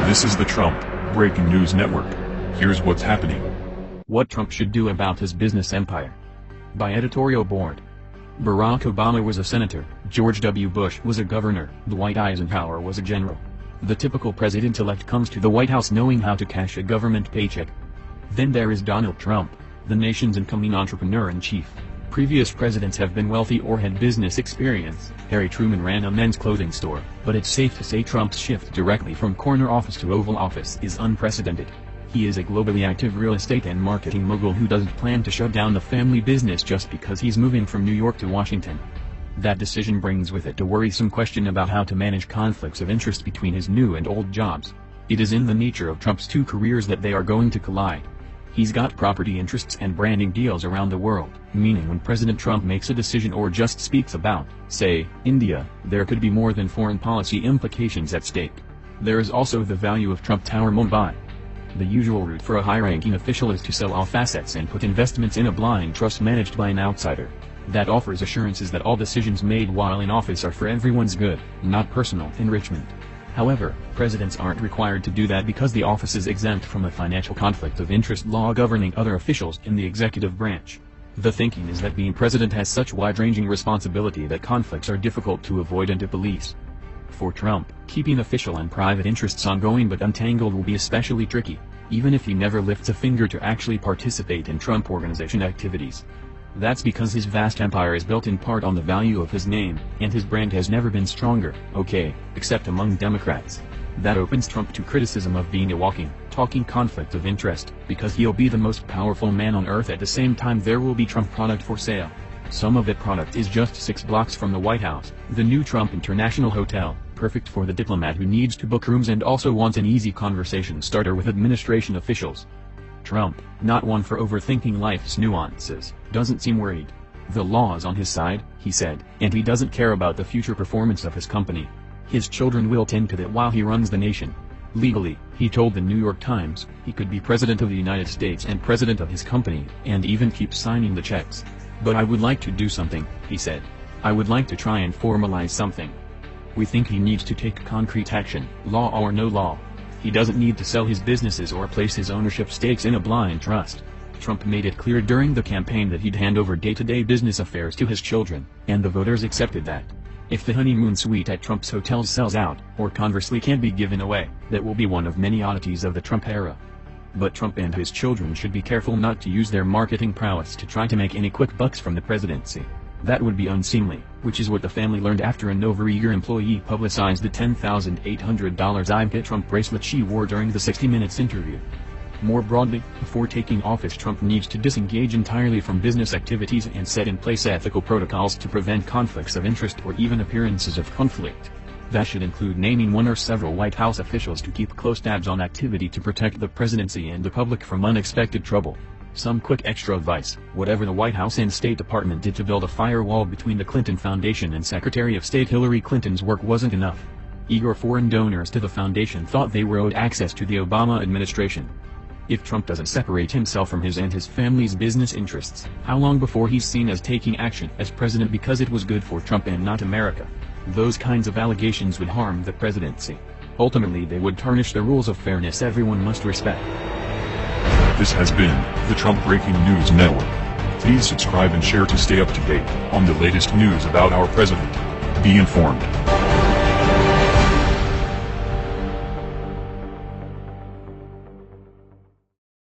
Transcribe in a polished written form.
This is the Trump Breaking News Network. Here's what's happening. What Trump should do about his business empire. By editorial board. Barack Obama was a senator, George W. Bush was a governor, Dwight Eisenhower was a general. The typical president-elect comes to the White House knowing how to cash a government paycheck. Then there is Donald Trump, the nation's incoming entrepreneur-in-chief. Previous presidents have been wealthy or had business experience. Harry Truman ran a men's clothing store, but it's safe to say Trump's shift directly from corner office to Oval Office is unprecedented. He is a globally active real estate and marketing mogul who doesn't plan to shut down the family business just because he's moving from New York to Washington. That decision brings with it a worrisome question about how to manage conflicts of interest between his new and old jobs. It is in the nature of Trump's two careers that they are going to collide. He's got property interests and branding deals around the world, meaning when President Trump makes a decision or just speaks about, say, India, there could be more than foreign policy implications at stake. There is also the value of Trump Tower Mumbai. The usual route for a high-ranking official is to sell off assets and put investments in a blind trust managed by an outsider. That offers assurances that all decisions made while in office are for everyone's good, not personal enrichment. However, presidents aren't required to do that because the office is exempt from a financial conflict of interest law governing other officials in the executive branch. The thinking is that being president has such wide-ranging responsibility that conflicts are difficult to avoid and to police. For Trump, keeping official and private interests ongoing but untangled will be especially tricky, even if he never lifts a finger to actually participate in Trump Organization activities. That's because his vast empire is built in part on the value of his name, and his brand has never been stronger, except among Democrats. That opens Trump to criticism of being a walking, talking conflict of interest, because he'll be the most powerful man on earth at the same time there will be Trump product for sale. Some of that product is just 6 blocks from the White House, the new Trump International Hotel, perfect for the diplomat who needs to book rooms and also wants an easy conversation starter with administration officials. Trump, not one for overthinking life's nuances, doesn't seem worried. The law is on his side, he said, and he doesn't care about the future performance of his company. His children will tend to that while he runs the nation. Legally, he told the New York Times, he could be president of the United States and president of his company, and even keep signing the checks. But I would like to do something, he said. I would like to try and formalize something. We think he needs to take concrete action, law or no law. He doesn't need to sell his businesses or place his ownership stakes in a blind trust. Trump made it clear during the campaign that he'd hand over day-to-day business affairs to his children, and the voters accepted that. If the honeymoon suite at Trump's hotels sells out, or conversely can't be given away, that will be one of many oddities of the Trump era. But Trump and his children should be careful not to use their marketing prowess to try to make any quick bucks from the presidency. That would be unseemly, which is what the family learned after an overeager employee publicized the $10,800 Ivanka Trump bracelet she wore during the 60 Minutes interview. More broadly, before taking office Trump needs to disengage entirely from business activities and set in place ethical protocols to prevent conflicts of interest or even appearances of conflict. That should include naming one or several White House officials to keep close tabs on activity to protect the presidency and the public from unexpected trouble. Some quick extra advice: whatever the White House and State Department did to build a firewall between the Clinton Foundation and Secretary of State Hillary Clinton's work wasn't enough. Eager foreign donors to the foundation thought they were owed access to the Obama administration. If Trump doesn't separate himself from his and his family's business interests, how long before he's seen as taking action as president because it was good for Trump and not America? Those kinds of allegations would harm the presidency. Ultimately they would tarnish the rules of fairness everyone must respect. This has been the Trump Breaking News Network. Please subscribe and share to stay up to date on the latest news about our president. Be informed.